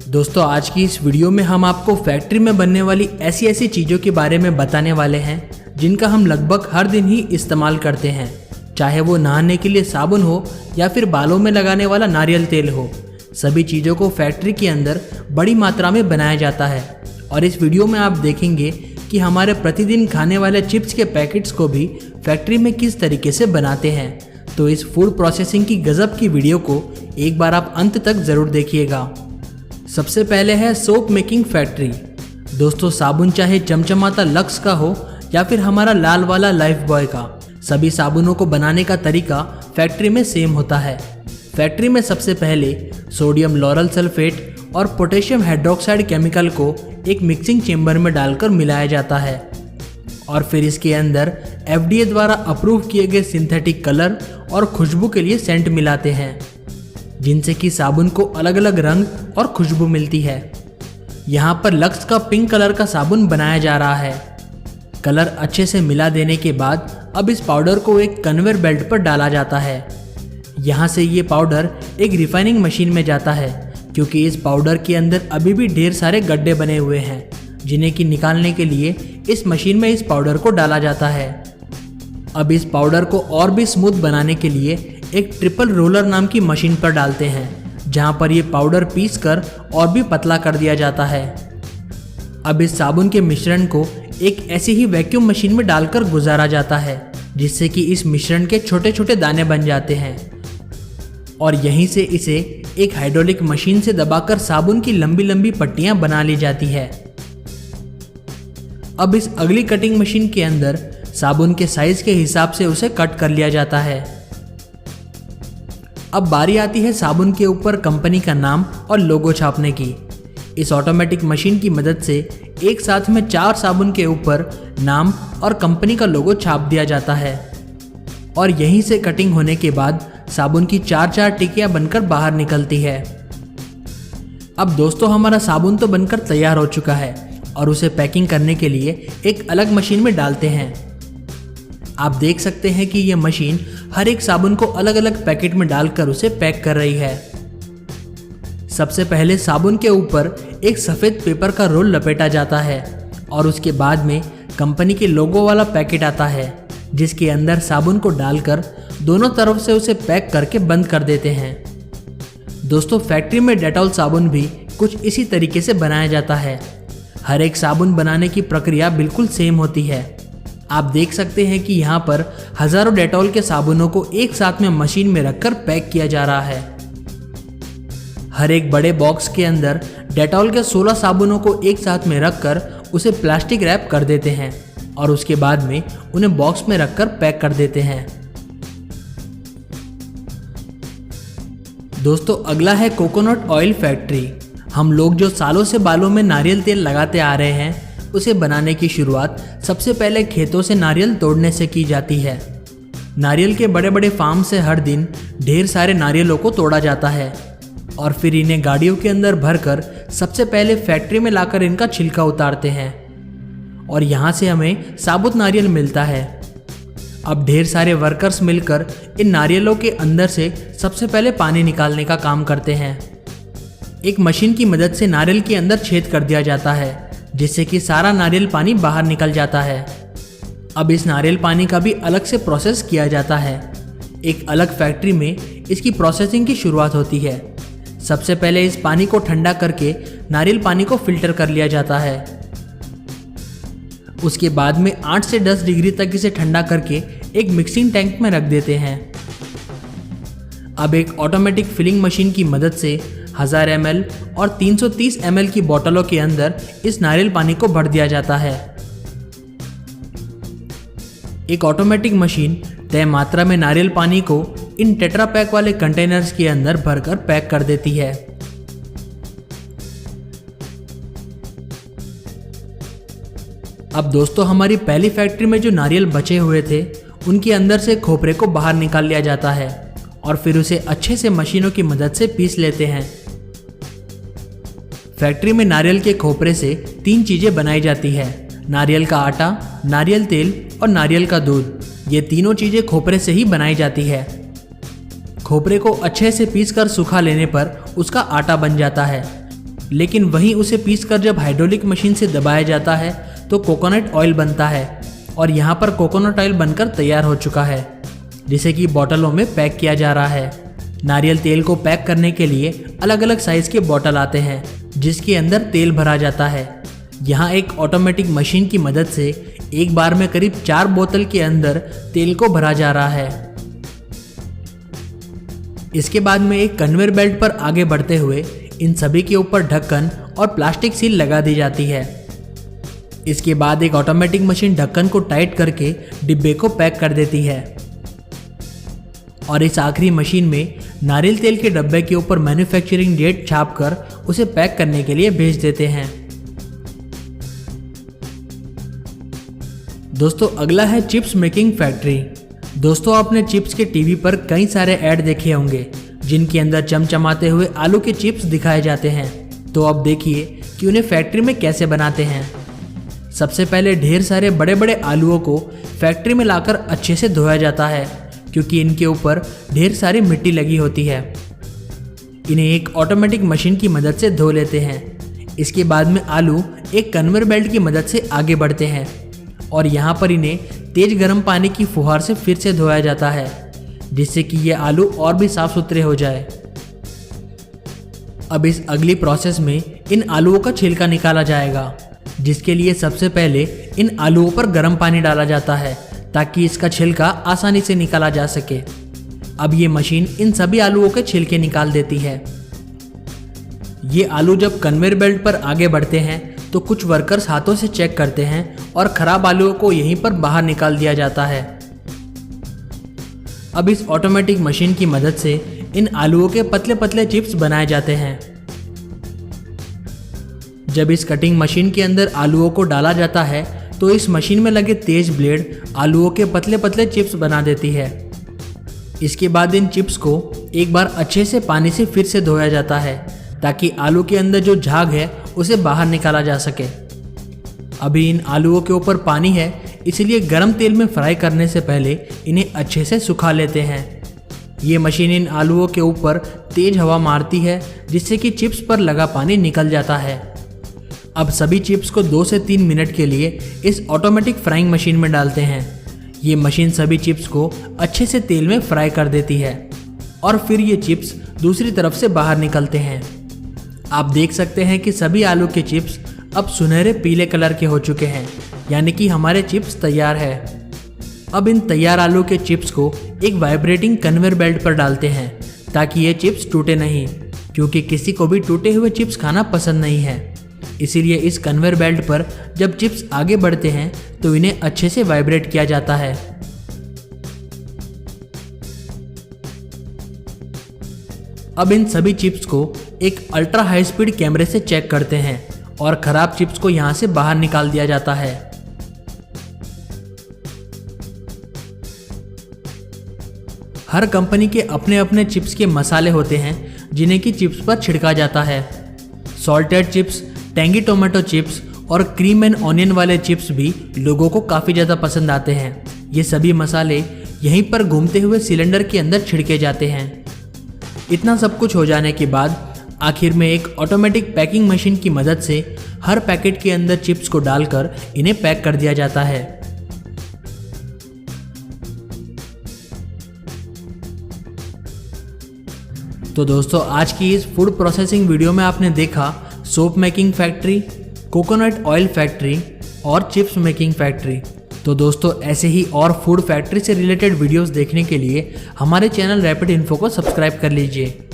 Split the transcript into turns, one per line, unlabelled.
दोस्तों आज की इस वीडियो में हम आपको फैक्ट्री में बनने वाली ऐसी ऐसी चीज़ों के बारे में बताने वाले हैं जिनका हम लगभग हर दिन ही इस्तेमाल करते हैं, चाहे वो नहाने के लिए साबुन हो या फिर बालों में लगाने वाला नारियल तेल हो। सभी चीज़ों को फैक्ट्री के अंदर बड़ी मात्रा में बनाया जाता है और इस वीडियो में आप देखेंगे कि हमारे प्रतिदिन खाने वाले चिप्स के पैकेट्स को भी फैक्ट्री में किस तरीके से बनाते हैं। तो इस फूड प्रोसेसिंग की गजब की वीडियो को एक बार आप अंत तक ज़रूर देखिएगा। सबसे पहले है सोप मेकिंग फैक्ट्री। दोस्तों साबुन चाहे चमचमाता लक्स का हो या फिर हमारा लाल वाला लाइफ बॉय का, सभी साबुनों को बनाने का तरीका फैक्ट्री में सेम होता है। फैक्ट्री में सबसे पहले सोडियम लॉरल सल्फेट और पोटेशियम हाइड्रोक्साइड केमिकल को एक मिक्सिंग चेम्बर में डालकर मिलाया जाता है और फिर इसके अंदर FDA द्वारा अप्रूव किए गए सिंथेटिक कलर और खुशबू के लिए सेंट मिलाते हैं, जिनसे कि साबुन को अलग अलग रंग और खुशबू मिलती है। यहाँ पर लक्स का पिंक कलर का साबुन बनाया जा रहा है। कलर अच्छे से मिला देने के बाद अब इस पाउडर को एक कन्वेयर बेल्ट पर डाला जाता है। यहाँ से ये पाउडर एक रिफाइनिंग मशीन में जाता है, क्योंकि इस पाउडर के अंदर अभी भी ढेर सारे गड्ढे बने हुए हैं, जिन्हें कि निकालने के लिए इस मशीन में इस पाउडर को डाला जाता है। अब इस पाउडर को और भी स्मूथ बनाने के लिए एक ट्रिपल रोलर नाम की मशीन पर डालते हैं, जहां पर ये पाउडर पीस कर और भी पतला कर दिया जाता है। अब इस साबुन के मिश्रण को एक ऐसी ही वैक्यूम मशीन में डालकर गुजारा जाता है, जिससे कि इस मिश्रण के छोटे छोटे दाने बन जाते हैं और यहीं से इसे एक हाइड्रोलिक मशीन से दबाकर साबुन की लंबी लंबी पट्टियां बना ली जाती है। अब इस अगली कटिंग मशीन के अंदर साबुन के साइज के हिसाब से उसे कट कर लिया जाता है। अब बारी आती है साबुन के ऊपर कंपनी का नाम और लोगो छापने की। इस ऑटोमेटिक मशीन की मदद से एक साथ में 4 साबुन के ऊपर नाम और कंपनी का लोगो छाप दिया जाता है और यहीं से कटिंग होने के बाद साबुन की 4-4 टिकियां बनकर बाहर निकलती है। अब दोस्तों हमारा साबुन तो बनकर तैयार हो चुका है और उसे पैकिंग करने के लिए एक अलग मशीन में डालते हैं। आप देख सकते हैं कि यह मशीन हर एक साबुन को अलग अलग पैकेट में डालकर उसे पैक कर रही है। सबसे पहले साबुन के ऊपर एक सफ़ेद पेपर का रोल लपेटा जाता है और उसके बाद में कंपनी के लोगो वाला पैकेट आता है, जिसके अंदर साबुन को डालकर दोनों तरफ से उसे पैक करके बंद कर देते हैं। दोस्तों फैक्ट्री में डेटॉल साबुन भी कुछ इसी तरीके से बनाया जाता है। हर एक साबुन बनाने की प्रक्रिया बिल्कुल सेम होती है। आप देख सकते हैं कि यहाँ पर हजारों डेटॉल के साबुनों को एक साथ में मशीन में रखकर पैक किया जा रहा है। हर एक बड़े बॉक्स के अंदर डेटॉल के 16 साबुनों को एक साथ में रखकर उसे प्लास्टिक रैप कर देते हैं और उसके बाद में उन्हें बॉक्स में रखकर पैक कर देते हैं। दोस्तों अगला है कोकोनट ऑयल फैक्ट्री। हम लोग जो सालों से बालों में नारियल तेल लगाते आ रहे हैं, उसे बनाने की शुरुआत सबसे पहले खेतों से नारियल तोड़ने से की जाती है। नारियल के बड़े बड़े फार्म से हर दिन ढेर सारे नारियलों को तोड़ा जाता है और फिर इन्हें गाड़ियों के अंदर भरकर सबसे पहले फैक्ट्री में लाकर इनका छिलका उतारते हैं और यहाँ से हमें साबुत नारियल मिलता है। अब ढेर सारे वर्कर्स मिलकर इन नारियलों के अंदर से सबसे पहले पानी निकालने का काम करते हैं। एक मशीन की मदद से नारियल के अंदर छेद कर दिया जाता है, जिससे कि सारा नारियल पानी बाहर निकल जाता है। अब इस नारियल पानी का भी अलग से प्रोसेस किया जाता है। एक अलग फैक्ट्री में इसकी प्रोसेसिंग की शुरुआत होती है। सबसे पहले इस पानी को ठंडा करके नारियल पानी को फिल्टर कर लिया जाता है। उसके बाद में 8 से 10 डिग्री तक इसे ठंडा करके एक मिक्सिंग टैंक में रख देते हैं। अब एक ऑटोमेटिक फिलिंग मशीन की मदद से 1000 ml और 330 ml की बोतलों के अंदर इस नारियल पानी को भर दिया जाता है। एक ऑटोमेटिक मशीन तय मात्रा में नारियल पानी को इन टेट्रा पैक वाले कंटेनर्स के अंदर भरकर पैक कर देती है। अब दोस्तों हमारी पहली फैक्ट्री में जो नारियल बचे हुए थे, उनके अंदर से खोपरे को बाहर निकाल लिया जाता है और फिर उसे अच्छे से मशीनों की मदद से पीस लेते हैं। फैक्ट्री में नारियल के खोपरे से 3 चीज़ें बनाई जाती है: नारियल का आटा, नारियल तेल और नारियल का दूध। ये तीनों चीज़ें खोपरे से ही बनाई जाती है। खोपरे को अच्छे से पीसकर सुखा लेने पर उसका आटा बन जाता है, लेकिन वहीं उसे पीसकर जब हाइड्रोलिक मशीन से दबाया जाता है तो कोकोनट ऑयल बनता है और यहाँ पर कोकोनट ऑयल बनकर तैयार हो चुका है, जिसे कि बोतलों में पैक किया जा रहा है। नारियल तेल को पैक करने के लिए अलग अलग साइज के बोतल आते हैं जिसके अंदर तेल भरा जाता है। यहाँ एक ऑटोमेटिक मशीन की मदद से एक बार में करीब 4 बोतल के अंदर तेल को भरा जा रहा है। इसके बाद में एक कन्वेयर बेल्ट पर आगे बढ़ते हुए इन सभी के ऊपर ढक्कन और प्लास्टिक सील लगा दी जाती है। इसके बाद एक ऑटोमेटिक मशीन ढक्कन को टाइट करके डिब्बे को पैक कर देती है और इस आखिरी मशीन में नारियल तेल के डब्बे के ऊपर मैन्युफैक्चरिंग डेट छापकर उसे पैक करने के लिए भेज देते हैं। दोस्तों अगला है चिप्स मेकिंग फैक्ट्री। दोस्तों आपने चिप्स के टीवी पर कई सारे ऐड देखे होंगे जिनके अंदर चमचमाते हुए आलू के चिप्स दिखाए जाते हैं। तो अब देखिए कि उन्हें फैक्ट्री में कैसे बनाते हैं। सबसे पहले ढेर सारे बड़े बड़े आलूओं को फैक्ट्री में लाकर अच्छे से धोया जाता है क्योंकि इनके ऊपर ढेर सारी मिट्टी लगी होती है। इन्हें एक ऑटोमेटिक मशीन की मदद से धो लेते हैं। इसके बाद में आलू एक कन्वेयर बेल्ट की मदद से आगे बढ़ते हैं और यहाँ पर इन्हें तेज गर्म पानी की फुहार से फिर से धोया जाता है जिससे कि ये आलू और भी साफ सुथरे हो जाए। अब इस अगली प्रोसेस में इन आलूओं का छिलका निकाला जाएगा, जिसके लिए सबसे पहले इन आलूओं पर गर्म पानी डाला जाता है ताकि इसका छिलका आसानी से निकाला जा सके। अब ये मशीन इन सभी आलूओं के छिलके निकाल देती है। ये आलू जब कन्वेयर बेल्ट पर आगे बढ़ते हैं तो कुछ वर्कर्स हाथों से चेक करते हैं और खराब आलूओं को यहीं पर बाहर निकाल दिया जाता है। अब इस ऑटोमेटिक मशीन की मदद से इन आलूओं के पतले पतले चिप्स बनाए जाते हैं। जब इस कटिंग मशीन के अंदर आलूओं को डाला जाता है तो इस मशीन में लगे तेज ब्लेड आलूओं के पतले पतले चिप्स बना देती है। इसके बाद इन चिप्स को एक बार अच्छे से पानी से फिर से धोया जाता है ताकि आलू के अंदर जो झाग है उसे बाहर निकाला जा सके। अभी इन आलूओं के ऊपर पानी है, इसलिए गर्म तेल में फ्राई करने से पहले इन्हें अच्छे से सुखा लेते हैं। ये मशीन इन आलूओं के ऊपर तेज हवा मारती है जिससे कि चिप्स पर लगा पानी निकल जाता है। अब सभी चिप्स को 2 से 3 मिनट के लिए इस ऑटोमेटिक फ्राइंग मशीन में डालते हैं। ये मशीन सभी चिप्स को अच्छे से तेल में फ्राई कर देती है और फिर ये चिप्स दूसरी तरफ से बाहर निकलते हैं। आप देख सकते हैं कि सभी आलू के चिप्स अब सुनहरे पीले कलर के हो चुके हैं, यानी कि हमारे चिप्स तैयार है। अब इन तैयार आलू के चिप्स को एक वाइब्रेटिंग कन्वेयर बेल्ट पर डालते हैं ताकि ये चिप्स टूटे नहीं, क्योंकि किसी को भी टूटे हुए चिप्स खाना पसंद नहीं है। इसीलिए इस कन्वेयर बेल्ट पर जब चिप्स आगे बढ़ते हैं तो इन्हें अच्छे से वाइब्रेट किया जाता है। अब इन सभी चिप्स को एक अल्ट्रा हाई स्पीड कैमरे से चेक करते हैं और खराब चिप्स को यहां से बाहर निकाल दिया जाता है। हर कंपनी के अपने अपने चिप्स के मसाले होते हैं जिन्हें कि चिप्स पर छिड़का जाता है। Salted chips, tangy tomato chips और क्रीम एंड ऑनियन वाले चिप्स भी लोगों को काफ़ी ज़्यादा पसंद आते हैं। ये सभी मसाले यहीं पर घूमते हुए सिलेंडर के अंदर छिड़के जाते हैं। इतना सब कुछ हो जाने के बाद आखिर में एक ऑटोमेटिक पैकिंग मशीन की मदद से हर पैकेट के अंदर चिप्स को डालकर इन्हें पैक कर दिया जाता है। तो दोस्तों आज की इस फूड प्रोसेसिंग वीडियो में आपने देखा soap making factory, coconut oil factory और चिप्स मेकिंग फैक्ट्री। तो दोस्तों ऐसे ही और फूड फैक्ट्री से रिलेटेड वीडियोस देखने के लिए हमारे चैनल रैपिड इन्फो को सब्सक्राइब कर लीजिए।